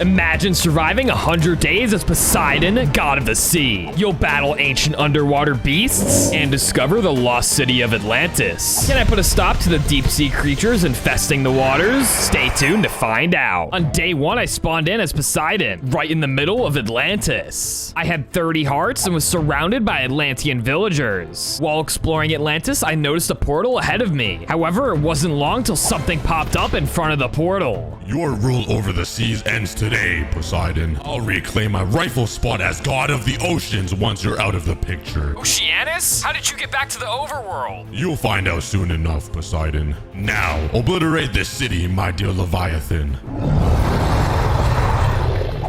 Imagine surviving 100 days as Poseidon, god of the sea. You'll battle ancient underwater beasts and discover the lost city of Atlantis. Can I put a stop to the deep sea creatures infesting the waters? Stay tuned to find out. On day 1, I spawned in as Poseidon, right in the middle of Atlantis. I had 30 hearts and was surrounded by Atlantean villagers. While exploring Atlantis, I noticed a portal ahead of me. However, it wasn't long till something popped up in front of the portal. Your rule over the seas ends today, Poseidon. I'll reclaim my rightful spot as god of the oceans once you're out of the picture. Oceanus? How did you get back to the overworld? You'll find out soon enough, Poseidon. Now, obliterate this city, my dear Leviathan.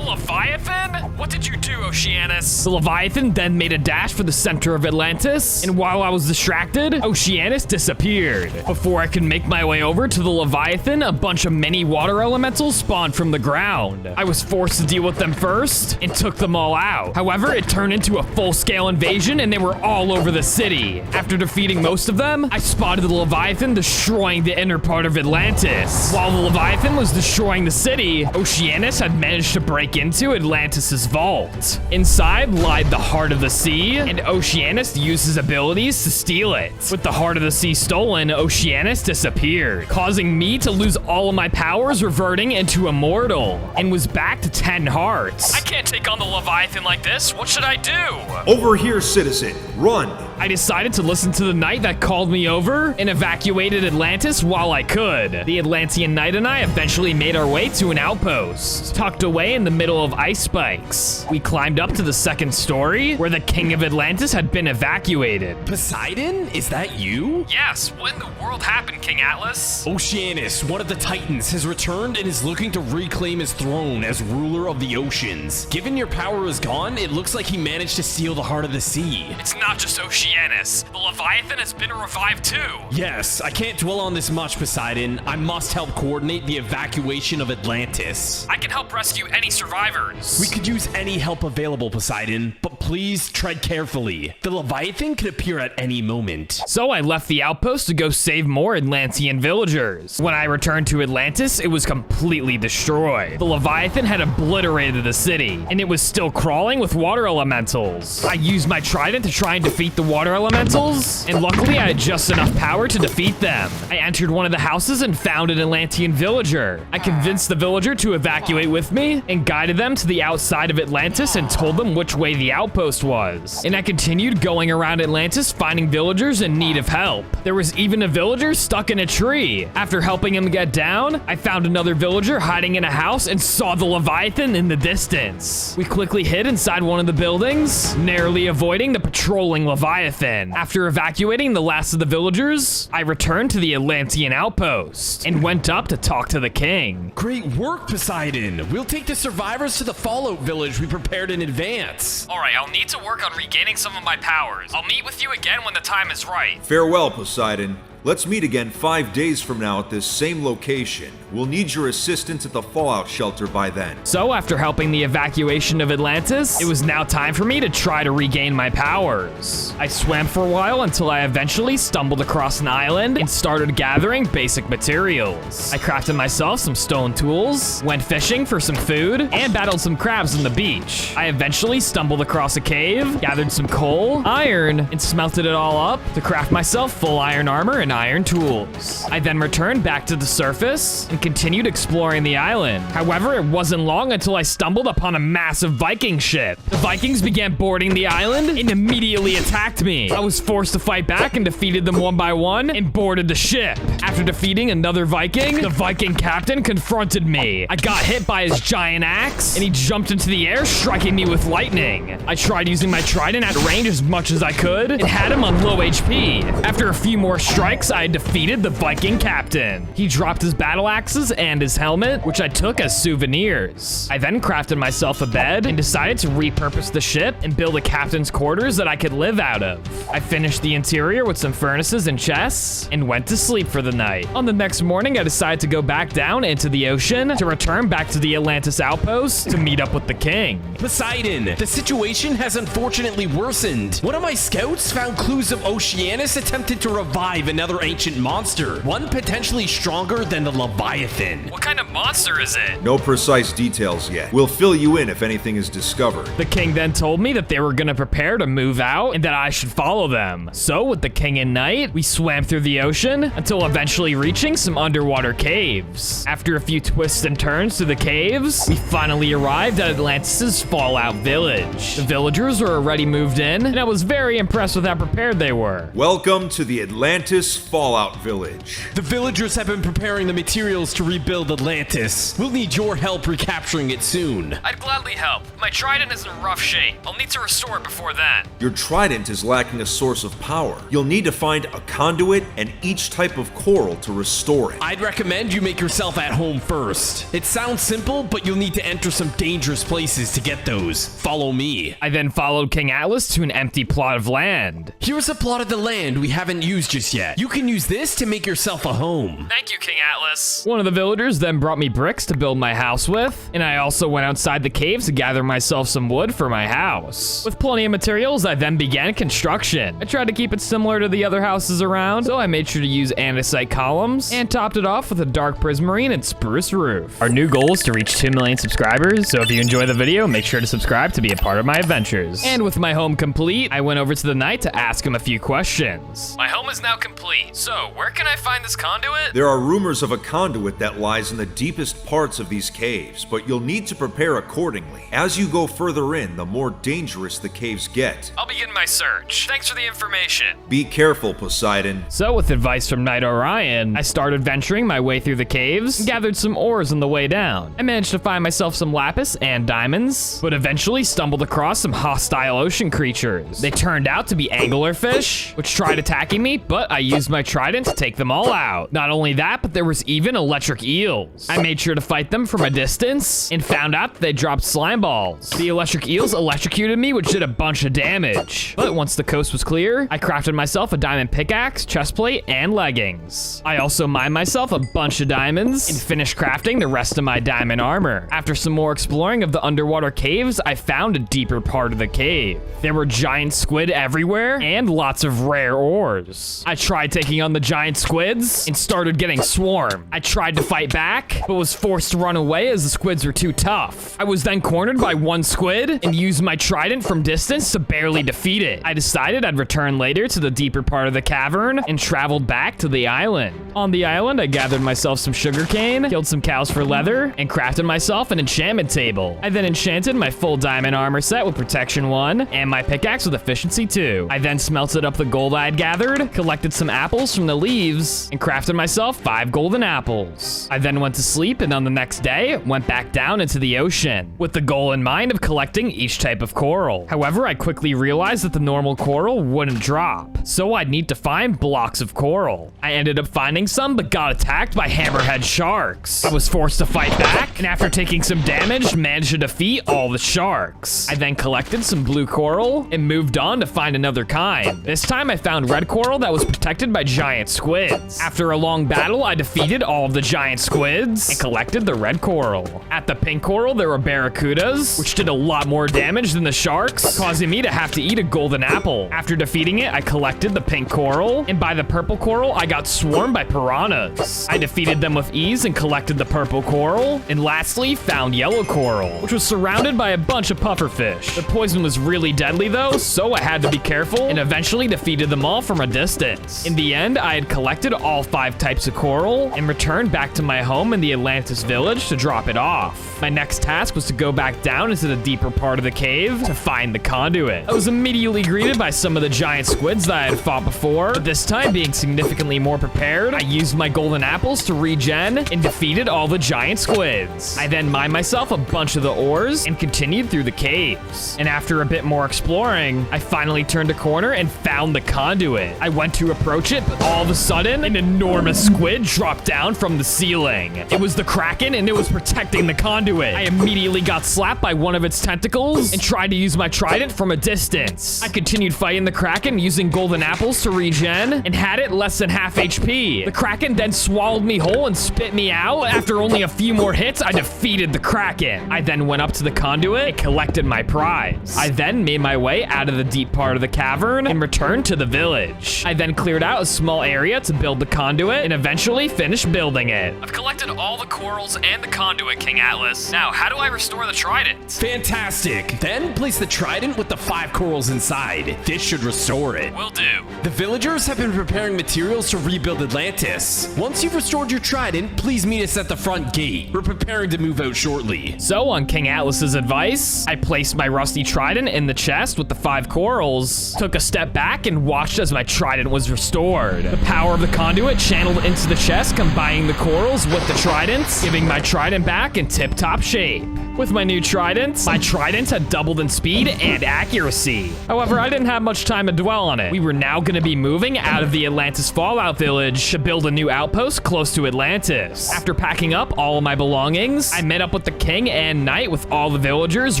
Leviathan? What did you do, Oceanus? The Leviathan then made a dash for the center of Atlantis, and while I was distracted, Oceanus disappeared. Before I could make my way over to the Leviathan, a bunch of mini water elementals spawned from the ground. I was forced to deal with them first, and took them all out. However, it turned into a full-scale invasion, and they were all over the city. After defeating most of them, I spotted the Leviathan destroying the inner part of Atlantis. While the Leviathan was destroying the city, Oceanus had managed to break into Atlantis's vault. Inside lied the heart of the sea, and Oceanus used his abilities to steal it. With the heart of the sea stolen, Oceanus disappeared, causing me to lose all of my powers, reverting into immortal, and was back to 10 hearts. I can't take on the Leviathan like this. What should I do? Over here, citizen. Run. I decided to listen to the knight that called me over and evacuated Atlantis while I could. The Atlantean knight and I eventually made our way to an outpost, tucked away in the middle of ice spikes. We climbed up to the second story, where the king of Atlantis had been evacuated. Poseidon? Is that you? Yes, what in the world happened, King Atlas? Oceanus, one of the Titans, has returned and is looking to reclaim his throne as ruler of the oceans. Given your power is gone, it looks like he managed to steal the heart of the sea. It's not just Oceanus. The Leviathan has been revived too. Yes, I can't dwell on this much, Poseidon. I must help coordinate the evacuation of Atlantis. I can help rescue any survivors. We could use any help available, Poseidon, but please tread carefully. The Leviathan could appear at any moment. So I left the outpost to go save more Atlantean villagers. When I returned to Atlantis, it was completely destroyed. The Leviathan had obliterated the city, and it was still crawling with water elementals. I used my trident to try and defeat the water elementals, and luckily I had just enough power to defeat them. I entered one of the houses and found an Atlantean villager. I convinced the villager to evacuate with me, and guided them to the outside of Atlantis and told them which way the outpost was. And I continued going around Atlantis finding villagers in need of help. There was even a villager stuck in a tree. After helping him get down, I found another villager hiding in a house and saw the Leviathan in the distance. We quickly hid inside one of the buildings, narrowly avoiding the patrolling Leviathan. After evacuating the last of the villagers, I returned to the Atlantean outpost and went up to talk to the king. Great work, Poseidon. We'll take the survivors to the Fallout village we prepared in advance. All right, I'll need to work on regaining some of my powers. I'll meet with you again when the time is right. Farewell, Poseidon. Let's meet again 5 days from now at this same location. We'll need your assistance at the fallout shelter by then. So after helping the evacuation of Atlantis, it was now time for me to try to regain my powers. I swam for a while until I eventually stumbled across an island and started gathering basic materials. I crafted myself some stone tools, went fishing for some food, and battled some crabs on the beach. I eventually stumbled across a cave, gathered some coal, iron, and smelted it all up to craft myself full iron armor and iron tools. I then returned back to the surface and continued exploring the island. However, it wasn't long until I stumbled upon a massive Viking ship. The Vikings began boarding the island and immediately attacked me. I was forced to fight back and defeated them one by one and boarded the ship. After defeating another Viking, the Viking captain confronted me. I got hit by his giant axe and he jumped into the air, striking me with lightning. I tried using my trident at range as much as I could and had him on low HP. After a few more strikes, I defeated the Viking captain. He dropped his battle axes and his helmet, which I took as souvenirs. I then crafted myself a bed and decided to repurpose the ship and build a captain's quarters that I could live out of. I finished the interior with some furnaces and chests and went to sleep for the night. On the next morning, I decided to go back down into the ocean to return back to the Atlantis outpost to meet up with the king. Poseidon, the situation has unfortunately worsened. One of my scouts found clues of Oceanus attempted to revive another another ancient monster, one potentially stronger than the Leviathan. What kind of monster is it? No precise details yet. We'll fill you in if anything is discovered. The king then told me that they were gonna prepare to move out and that I should follow them. So with the king and knight, we swam through the ocean until eventually reaching some underwater caves. After a few twists and turns through the caves, we finally arrived at Atlantis' Fallout Village. The villagers were already moved in, and I was very impressed with how prepared they were. Welcome to the Atlantis Fallout Village. The villagers have been preparing the materials to rebuild Atlantis. We'll need your help recapturing it soon. I'd gladly help. My trident is in rough shape. I'll need to restore it before that. Your trident is lacking a source of power. You'll need to find a conduit and each type of coral to restore it. I'd recommend you make yourself at home first. It sounds simple, but you'll need to enter some dangerous places to get those. Follow me. I then followed King Atlas to an empty plot of land. Here's a plot of the land we haven't used just yet. You can use this to make yourself a home. Thank you, King Atlas. One of the villagers then brought me bricks to build my house with, and I also went outside the caves to gather myself some wood for my house. With plenty of materials, I then began construction. I tried to keep it similar to the other houses around, so I made sure to use andesite columns and topped it off with a dark prismarine and spruce roof. Our new goal is to reach 2 million subscribers, so if you enjoy the video, make sure to subscribe to be a part of my adventures. And with my home complete, I went over to the knight to ask him a few questions. My home is now complete, so where can I find this conduit? There are rumors of a conduit that lies in the deepest parts of these caves, but you'll need to prepare accordingly. As you go further in, the more dangerous the caves get. I'll begin my search. Thanks for the information. Be careful, Poseidon. So with advice from Knight Orion, I started venturing my way through the caves and gathered some ores on the way down. I managed to find myself some lapis and diamonds, but eventually stumbled across some hostile ocean creatures. They turned out to be anglerfish, which tried attacking me, but I used my trident to take them all out. Not only that, but there was even electric eels. I made sure to fight them from a distance and found out that they dropped slime balls. The electric eels electrocuted me, which did a bunch of damage. But once the coast was clear, I crafted myself a diamond pickaxe, chestplate, and leggings. I also mined myself a bunch of diamonds and finished crafting the rest of my diamond armor. After some more exploring of the underwater caves, I found a deeper part of the cave. There were giant squid everywhere and lots of rare ores. I tried taking on the giant squids and started getting swarmed. I tried to fight back, but was forced to run away as the squids were too tough. I was then cornered by one squid and used my trident from distance to barely defeat it. I decided I'd return later to the deeper part of the cavern and traveled back to the island. On the island, I gathered myself some sugarcane, killed some cows for leather, and crafted myself an enchantment table. I then enchanted my full diamond armor set with protection 1 and my pickaxe with efficiency 2. I then smelted up the gold I had gathered, collected some apples from the leaves, and crafted myself 5 golden apples. I then went to sleep, and on the next day, went back down into the ocean, with the goal in mind of collecting each type of coral. However, I quickly realized that the normal coral wouldn't drop, so I'd need to find blocks of coral. I ended up finding some, but got attacked by hammerhead sharks. I was forced to fight back, and after taking some damage, managed to defeat all the sharks. I then collected some blue coral and moved on to find another kind. This time I found red coral that was protected by giant squids. After a long battle, I defeated all of the giant squids and collected the red coral. At the pink coral, there were barracudas, which did a lot more damage than the sharks, causing me to have to eat a golden apple. After defeating it, I collected the pink coral, and by the purple coral, I got swarmed by piranhas. I defeated them with ease and collected the purple coral, and lastly, found yellow coral, which was surrounded by a bunch of pufferfish. The poison was really deadly though, so I had to be careful, and eventually defeated them all from a distance. In the end, I had collected all 5 types of coral, and returned back to my home in the Atlantis village to drop it off. My next task was to go back down into the deeper part of the cave to find the conduit. I was immediately greeted by some of the giant squids that I had fought before, but this time being significantly more prepared, I used my golden apples to regen and defeated all the giant squids. I then mined myself a bunch of the ores and continued through the caves. And after a bit more exploring, I finally turned a corner and found the conduit. I went to approach it, but all of a sudden, an enormous squid dropped down from the ceiling. It was the Kraken, and it was protecting the conduit. I immediately got slapped by one of its tentacles and tried to use my trident from a distance. I continued fighting the Kraken using golden apples to regen and had it less than half HP. The Kraken then swallowed me whole and spit me out. After only a few more hits, I defeated the Kraken. I then went up to the conduit and collected my prize. I then made my way out of the deep part of the cavern and returned to the village. I then cleared out out a small area to build the conduit and eventually finish building it. I've collected all the corals and the conduit, King Atlas. Now, how do I restore the trident? Fantastic. Then place the trident with the 5 corals inside. This should restore it. Will do. The villagers have been preparing materials to rebuild Atlantis. Once you've restored your trident, please meet us at the front gate. We're preparing to move out shortly. So, on King Atlas's advice, I placed my rusty trident in the chest with the 5 corals, took a step back, and watched as my trident was restored. The power of the conduit channeled into the chest, combining the corals with the trident, giving my trident back in tip-top shape. With my new trident, my trident had doubled in speed and accuracy. However, I didn't have much time to dwell on it. We were now going to be moving out of the Atlantis Fallout Village to build a new outpost close to Atlantis. After packing up all of my belongings, I met up with the king and knight with all the villagers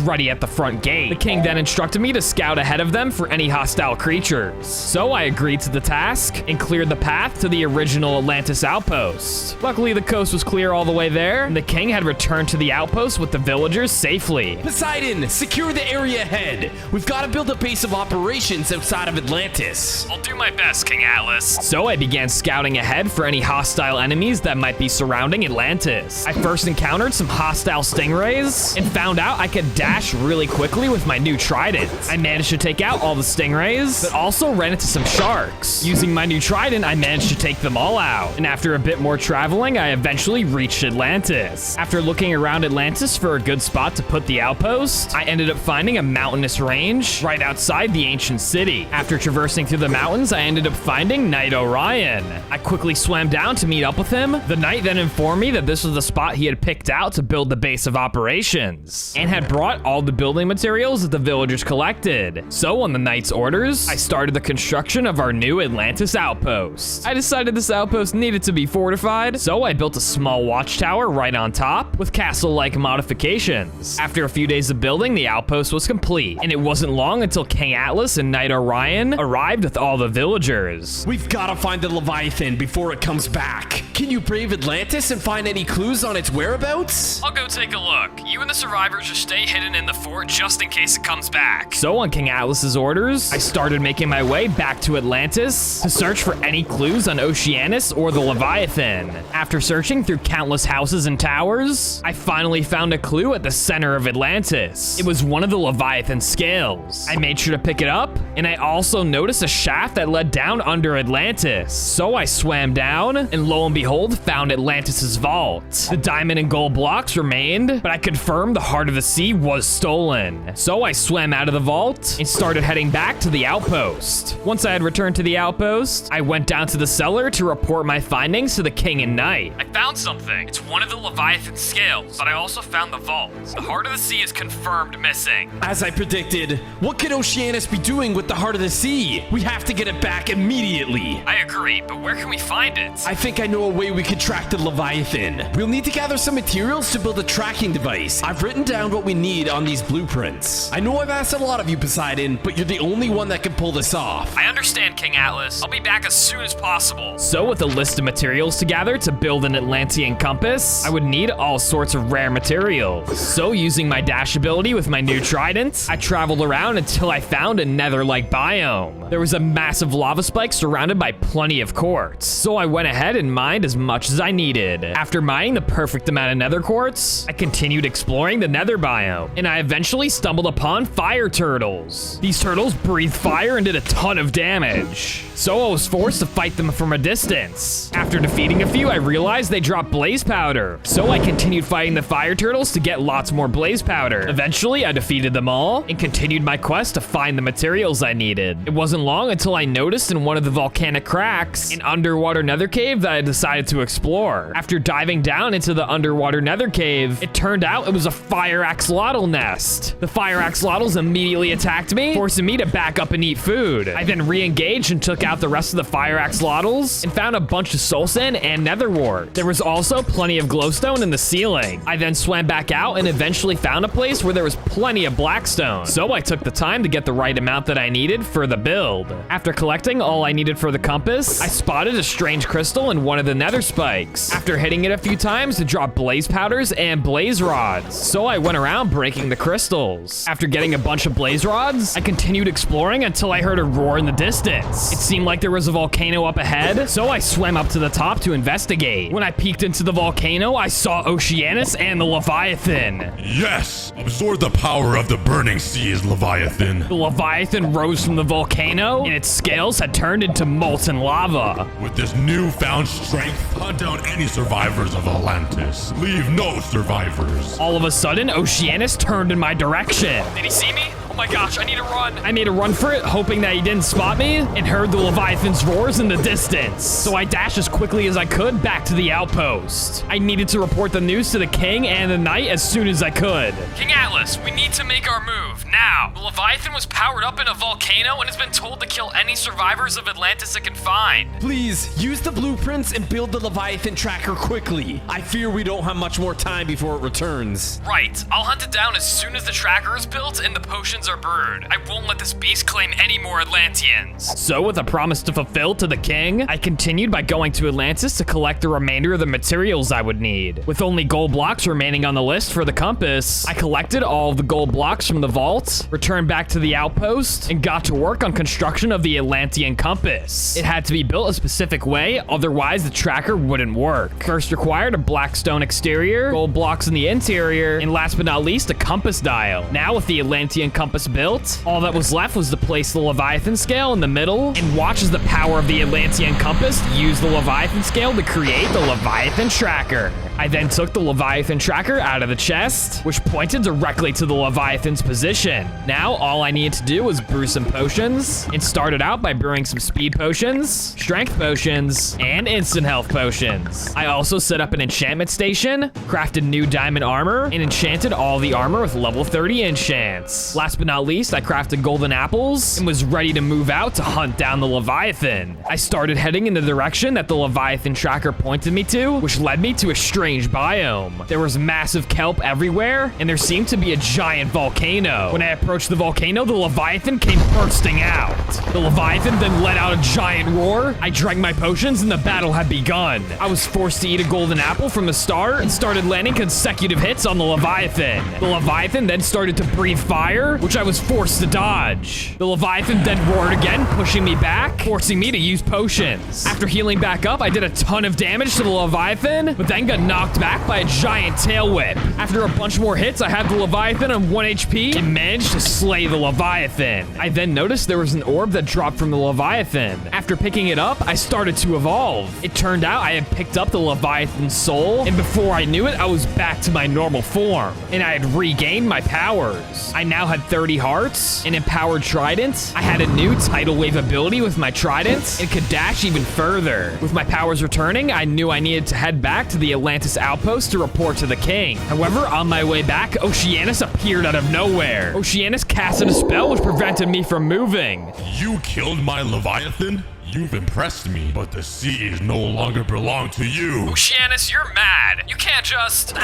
ready at the front gate. The king then instructed me to scout ahead of them for any hostile creatures. So I agreed to the task and cleared the path to the original Atlantis outpost. Luckily, the coast was clear all the way there, and the king had returned to the outpost with the villagers safely. Poseidon, secure the area ahead. We've got to build a base of operations outside of Atlantis. I'll do my best, King Atlas. So I began scouting ahead for any hostile enemies that might be surrounding Atlantis. I first encountered some hostile stingrays and found out I could dash really quickly with my new trident. I managed to take out all the stingrays, but also ran into some sharks. Using my new trident, I managed to take them all out. And after a bit more traveling, I eventually reached Atlantis. After looking around Atlantis for a good spot to put the outpost, I ended up finding a mountainous range right outside the ancient city. After traversing through the mountains, I ended up finding Knight Orion. I quickly swam down to meet up with him. The knight then informed me that this was the spot he had picked out to build the base of operations and had brought all the building materials that the villagers collected. So on the knight's orders, I started the construction of our new Atlantis outpost. I decided this outpost needed to be fortified, so I built a small watchtower right on top with castle-like modifications. After a few days of building, the outpost was complete, and it wasn't long until King Atlas and Knight Orion arrived with all the villagers. We've got to find the Leviathan before it comes back. Can you brave Atlantis and find any clues on its whereabouts? I'll go take a look. You and the survivors just stay hidden in the fort just in case it comes back. So on King Atlas's orders, I started making my way back to Atlantis to search for any clues on Oceanus or the Leviathan. After searching through countless houses and towers, I finally found a clue at the center of Atlantis. It was one of the Leviathan scales. I made sure to pick it up, and I also noticed a shaft that led down under Atlantis. So I swam down, and lo and behold, found Atlantis's vault. The diamond and gold blocks remained, but I confirmed the heart of the sea was stolen. So I swam out of the vault and started heading back to the outpost. Once I had returned to the outpost, I went down to the cellar to report my findings to the king and knight. I found something. It's one of the Leviathan scales, but I also found the vault. The heart of the sea is confirmed missing. As I predicted, what could Oceanus be doing with the heart of the sea? We have to get it back immediately. I agree, but where can we find it? I think I know a way we could track the Leviathan. We'll need to gather some materials to build a tracking device. I've written down what we need on these blueprints. I know I've asked a lot of you, Poseidon, but you're the only one that can pull this off. I understand, King Atlas. I'll be back as soon as possible. So with a list of materials to gather to build an Atlantean compass, I would need all sorts of rare materials. So using my dash ability with my new trident, I traveled around until I found a nether-like biome. There was a massive lava spike surrounded by plenty of quartz. So I went ahead and mined as much as I needed. After mining the perfect amount of nether quartz, I continued exploring the nether biome, and I eventually stumbled upon fire turtles. These turtles breathed fire and did a ton of damage. So I was forced to fight them from a distance. After defeating a few, I realized they dropped blaze powder. So I continued fighting the fire turtles to get lots more blaze powder. Eventually, I defeated them all and continued my quest to find the materials I needed. It wasn't long until I noticed in one of the volcanic cracks an underwater nether cave that I decided to explore. After diving down into the underwater nether cave, it turned out it was a fire axolotl nest. The fire axolotls immediately attacked me, forcing me to back up and eat food. I then re-engaged and took out the rest of the fire axolotls and found a bunch of soul sand and nether wart. There was also plenty of glowstone in the ceiling. I then swam back out and eventually found a place where there was plenty of blackstone. So I took the time to get the right amount that I needed for the build. After collecting all I needed for the compass, I spotted a strange crystal in one of the nether spikes. After hitting it a few times, it dropped blaze powders and blaze rods. So I went around breaking the crystals. After getting a bunch of blaze rods, I continued exploring until I heard a roar in the distance. It seemed like there was a volcano up ahead, so I swam up to the top to investigate. When I peeked into the volcano, I saw Oceanus and the Leviathan. Yes! Absorb the power of the burning seas, Leviathan. The Leviathan rose from the volcano, and its scales had turned into molten lava. With this newfound strength, hunt down any survivors of Atlantis. Leave no survivors. All of a sudden, Oceanus turned in my direction. Did he see me? Oh my gosh, I need to run. I made a run for it, hoping that he didn't spot me, and heard the Leviathan's roars in the distance. So I dashed as quickly as I could back to the outpost. I needed to report the news to the king and the knight as soon as I could. King Atlas, we need to make our move, now. The Leviathan was powered up in a volcano and has been told to kill any survivors of Atlantis it can find. Please, use the blueprints and build the Leviathan tracker quickly. I fear we don't have much more time before it returns. Right, I'll hunt it down as soon as the tracker is built and the potions are brewed. I won't let this beast claim any more Atlanteans. So with a promise to fulfill to the king, I continued by going to Atlantis to collect the remainder of the materials I would need. With only gold blocks remaining on the list for the compass, I collected all of the gold blocks from the vault, returned back to the outpost, and got to work on construction of the Atlantean compass. It had to be built a specific way, otherwise the tracker wouldn't work. First required a black stone exterior, gold blocks in the interior, and last but not least, a compass dial. Now with the Atlantean compass built, all that was left was to place the Leviathan scale in the middle and watch as the power of the Atlantean compass used the Leviathan scale to create the Leviathan tracker. I then took the Leviathan tracker out of the chest, which pointed directly to the Leviathan's position. Now, all I needed to do was brew some potions, and started out by brewing some speed potions, strength potions, and instant health potions. I also set up an enchantment station, crafted new diamond armor, and enchanted all the armor with level 30 enchants. Last but not least, I crafted golden apples, and was ready to move out to hunt down the Leviathan. I started heading in the direction that the Leviathan tracker pointed me to, which led me to a strange biome. There was massive kelp everywhere, and there seemed to be a giant volcano. When I approached the volcano, the Leviathan came bursting out. The Leviathan then let out a giant roar. I drank my potions, and the battle had begun. I was forced to eat a golden apple from the start, and started landing consecutive hits on the Leviathan. The Leviathan then started to breathe fire, which I was forced to dodge. The Leviathan then roared again, pushing me back, forcing me to use potions. After healing back up, I did a ton of damage to the Leviathan, but then got knocked back by a giant tail whip. After a bunch more hits, I had the Leviathan on 1 HP and managed to slay the Leviathan. I then noticed there was an orb that dropped from the Leviathan. After picking it up, I started to evolve. It turned out I had picked up the Leviathan's soul, and before I knew it, I was back to my normal form, and I had regained my powers. I now had 30 hearts, an empowered trident. I had a new tidal wave ability with my trident, and could dash even further. With my powers returning, I knew I needed to head back to the Atlantis outpost to report to the king. However, on my way back, Oceanus appeared out of nowhere. Oceanus casted a spell which prevented me from moving. You killed my Leviathan? You've impressed me, but the seas no longer belong to you. Oceanus, you're mad. You can't just...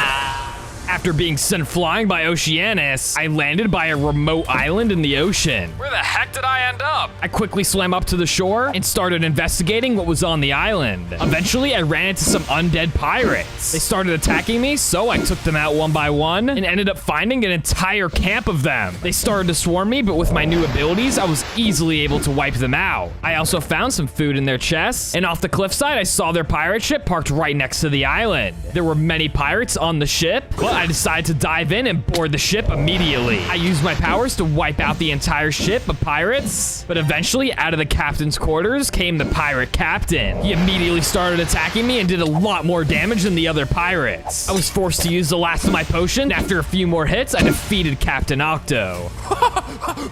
After being sent flying by Oceanus, I landed by a remote island in the ocean. Where the heck did I end up? I quickly swam up to the shore and started investigating what was on the island. Eventually, I ran into some undead pirates. They started attacking me, so I took them out one by one and ended up finding an entire camp of them. They started to swarm me, but with my new abilities, I was easily able to wipe them out. I also found some food in their chests, and off the cliffside, I saw their pirate ship parked right next to the island. There were many pirates on the ship, but I decided to dive in and board the ship immediately. I used my powers to wipe out the entire ship of pirates, but eventually out of the captain's quarters came the pirate captain. He immediately started attacking me and did a lot more damage than the other pirates. I was forced to use the last of my potion. After a few more hits, I defeated Captain Octo.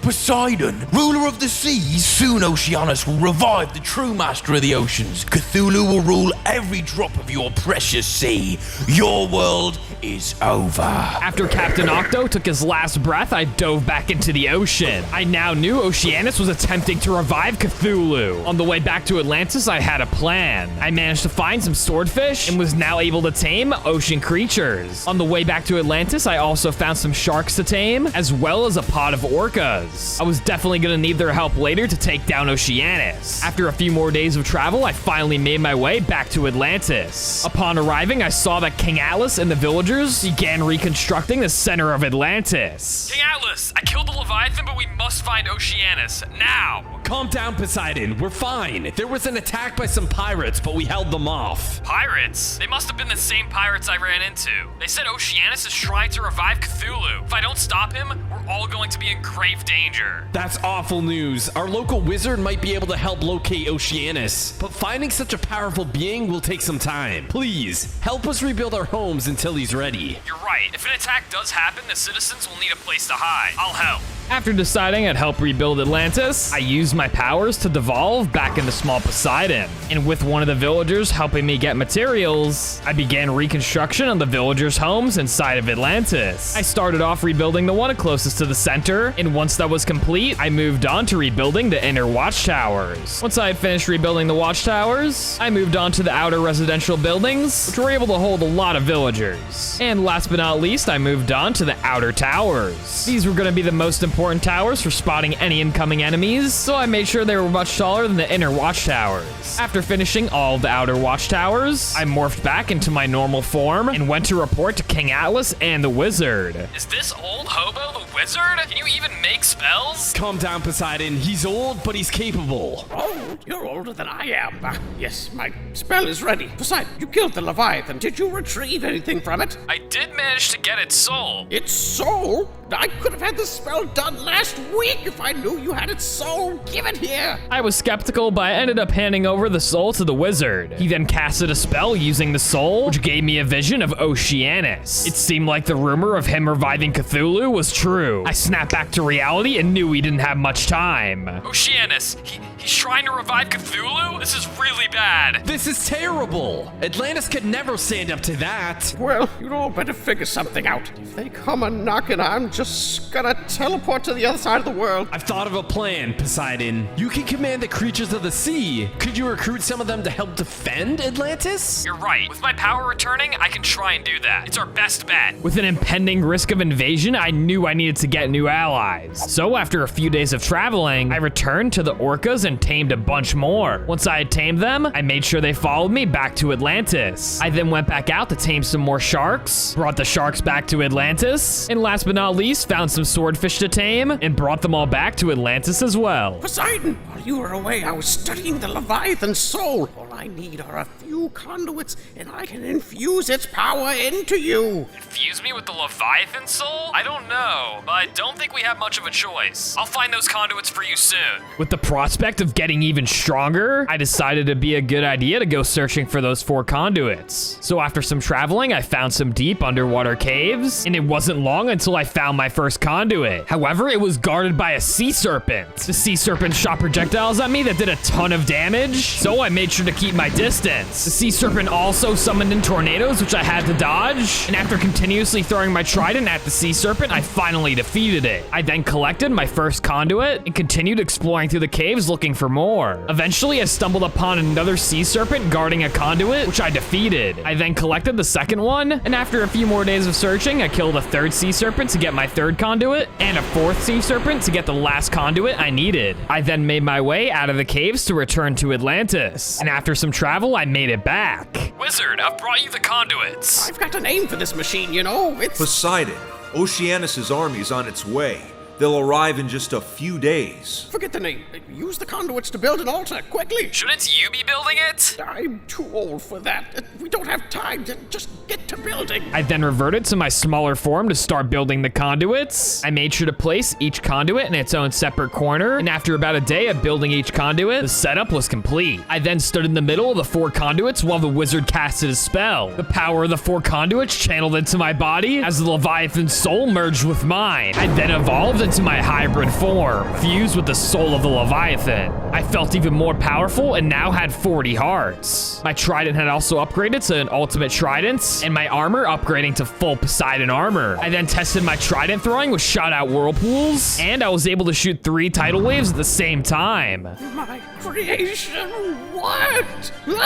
Poseidon, ruler of the seas, soon Oceanus will revive the true master of the oceans. Cthulhu will rule every drop of your precious sea. Your world is over. over. After Captain Octo took his last breath, I dove back into the ocean. I now knew Oceanus was attempting to revive Cthulhu. On the way back to Atlantis, I had a plan. I managed to find some swordfish and was now able to tame ocean creatures. On the way back to Atlantis, I also found some sharks to tame, as well as a pod of orcas. I was definitely gonna need their help later to take down Oceanus. After a few more days of travel, I finally made my way back to Atlantis. Upon arriving, I saw that King Atlas and the villagers began reconstructing the center of Atlantis. King Atlas, I killed the Leviathan, but we must find Oceanus, now! Calm down, Poseidon. We're fine. There was an attack by some pirates, but we held them off. Pirates? They must have been the same pirates I ran into. They said Oceanus is trying to revive Cthulhu. If I don't stop him, we're all going to be in grave danger. That's awful news. Our local wizard might be able to help locate Oceanus, but finding such a powerful being will take some time. Please, help us rebuild our homes until he's ready. You're right. If an attack does happen, the citizens will need a place to hide. I'll help. After deciding I'd help rebuild Atlantis, I used my powers to devolve back into small Poseidon. And with one of the villagers helping me get materials, I began reconstruction of the villagers' homes inside of Atlantis. I started off rebuilding the one closest to the center, and once that was complete, I moved on to rebuilding the inner watchtowers. Once I had finished rebuilding the watchtowers, I moved on to the outer residential buildings, which were able to hold a lot of villagers. And last but not least, I moved on to the outer towers. These were going to be the most important towers for spotting any incoming enemies, so I made sure they were much taller than the inner watchtowers. After finishing all of the outer watchtowers, I morphed back into my normal form and went to report to King Atlas and the wizard. Is this old hobo the wizard? Can you even make spells? Calm down, Poseidon. He's old, but he's capable. Old? You're older than I am. Yes, my spell is ready. Poseidon, you killed the Leviathan. Did you retrieve anything from it? I did manage to get its soul. Its soul? I could have had the spell done last week if I knew you had its soul. Give it here. I was skeptical, but I ended up handing over the soul to the wizard. He then casted a spell using the soul, which gave me a vision of Oceanus. It seemed like the rumor of him reviving Cthulhu was true. I snapped back to reality and knew he didn't have much time. Oceanus, he's trying to revive Cthulhu? This is really bad. This is terrible. Atlantis could never stand up to that. Well, you'd all better figure something out. If they come a knocking, I'm just gonna teleport to the other side of the world. I've thought of a plan, Poseidon. You can command the creatures of the sea. Could you recruit some of them to help defend Atlantis? You're right. With my power returning, I can try and do that. It's our best bet. With an impending risk of invasion, I knew I needed to get new allies. So after a few days of traveling, I returned to the orcas and tamed a bunch more. Once I had tamed them, I made sure they followed me back to Atlantis. I then went back out to tame some more sharks, brought the sharks back to Atlantis, and last but not least, found some swordfish to tame and brought them all back to Atlantis as well. Poseidon, while you were away, I was studying the Leviathan's soul. All I need are a few conduits, and I can infuse its power into you. Infuse me with the Leviathan soul? I don't know, but I don't think we have much of a choice. I'll find those conduits for you soon. With the prospect of getting even stronger, I decided it'd be a good idea to go searching for those 4 conduits. So after some traveling, I found some deep underwater caves, and it wasn't long until I found my first conduit. However, it was guarded by a sea serpent. The sea serpent shot projectiles at me that did a ton of damage, so I made sure to keep my distance. The sea serpent also summoned in tornadoes, which I had to dodge, and after continuously throwing my trident at the sea serpent, I finally defeated it. I then collected my first conduit and continued exploring through the caves looking for more. Eventually, I stumbled upon another sea serpent guarding a conduit, which I defeated. I then collected the second one, and after a few more days of searching, I killed a third sea serpent to get my third conduit, and a fourth sea serpent to get the last conduit I needed. I then made my way out of the caves to return to Atlantis, and after some travel, I made it back. Wizard, I've brought you the conduits. I've got a name for this machine, you know. It's Poseidon, Oceanus's army's on its way. They'll arrive in just a few days. Forget the name. Use the conduits to build an altar, quickly. Shouldn't you be building it? I'm too old for that. We don't have time to just get to building. I then reverted to my smaller form to start building the conduits. I made sure to place each conduit in its own separate corner, and after about a day of building each conduit, the setup was complete. I then stood in the middle of the 4 conduits while the wizard casted his spell. The power of the 4 conduits channeled into my body as the Leviathan's soul merged with mine. I then evolved into my hybrid form, fused with the soul of the Leviathan. I felt even more powerful and now had 40 hearts. My trident had also upgraded to an ultimate trident, and my armor upgrading to full Poseidon armor. I then tested my trident throwing with shot out whirlpools, and I was able to shoot 3 tidal waves at the same time. My creation, what? You're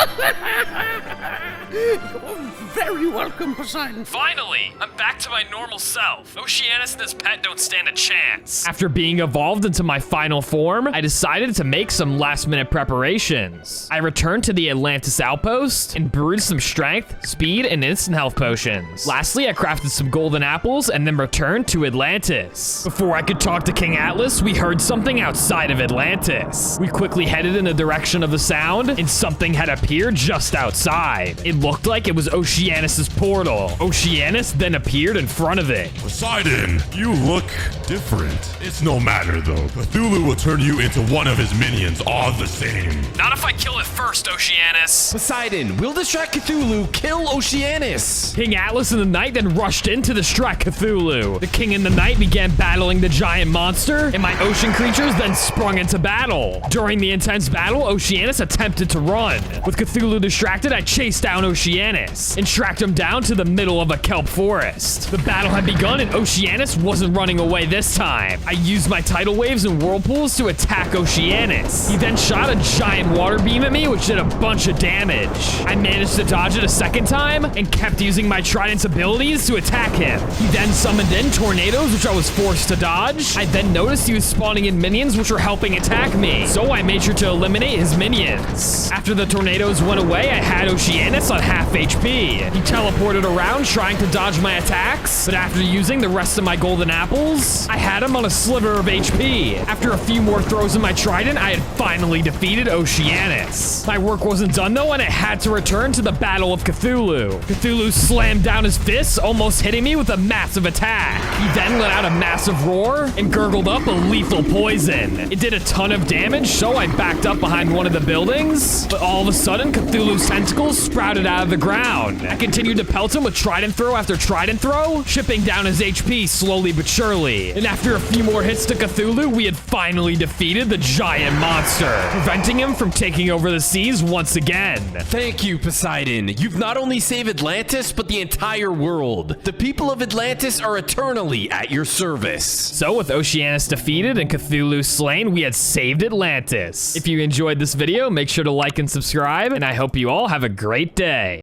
very welcome, Poseidon. Finally, I'm back to my normal self. Oceanus and his pet don't stand a chance. After being evolved into my final form, I decided to make some last-minute preparations. I returned to the Atlantis outpost and brewed some strength, speed, and instant health potions. Lastly, I crafted some golden apples and then returned to Atlantis. Before I could talk to King Atlas, we heard something outside of Atlantis. We quickly headed in the direction of the sound, and something had appeared just outside. It looked like it was Oceanus's portal. Oceanus then appeared in front of it. Poseidon, you look different. It's no matter though. Cthulhu will turn you into one of his minions all the same. Not if I kill it first, Oceanus. Poseidon, we'll distract Cthulhu, kill Oceanus. King Atlas and the Knight then rushed in to distract Cthulhu. The King and the Knight began battling the giant monster, and my ocean creatures then sprung into battle. During the intense battle, Oceanus attempted to run. With Cthulhu distracted, I chased down Oceanus and tracked him down to the middle of a kelp forest. The battle had begun, and Oceanus wasn't running away this time. I used my tidal waves and whirlpools to attack Oceanus. He then shot a giant water beam at me, which did a bunch of damage. I managed to dodge it a second time and kept using my trident's abilities to attack him. He then summoned in tornadoes, which I was forced to dodge. I then noticed he was spawning in minions, which were helping attack me, so I made sure to eliminate his minions. After the tornadoes went away, I had Oceanus on half HP. He teleported around trying to dodge my attacks, but after using the rest of my golden apples, I had him on a sliver of HP. After a few more throws of my trident, I had finally defeated Oceanus. My work wasn't done though, and I had to return to the Battle of Cthulhu. Cthulhu slammed down his fists, almost hitting me with a massive attack. He then let out a massive roar and gurgled up a lethal poison. It did a ton of damage, so I backed up behind one of the buildings, but all of a sudden, Cthulhu's tentacles sprouted out of the ground. I continued to pelt him with trident throw after trident throw, chipping down his HP slowly but surely. And after a few more hits to Cthulhu, we had finally defeated the giant monster, preventing him from taking over the seas once again. Thank you, Poseidon. You've not only saved Atlantis, but the entire world. The people of Atlantis are eternally at your service. So with Oceanus defeated and Cthulhu slain, we had saved Atlantis. If you enjoyed this video, make sure to like and subscribe, and I hope you all have a great day.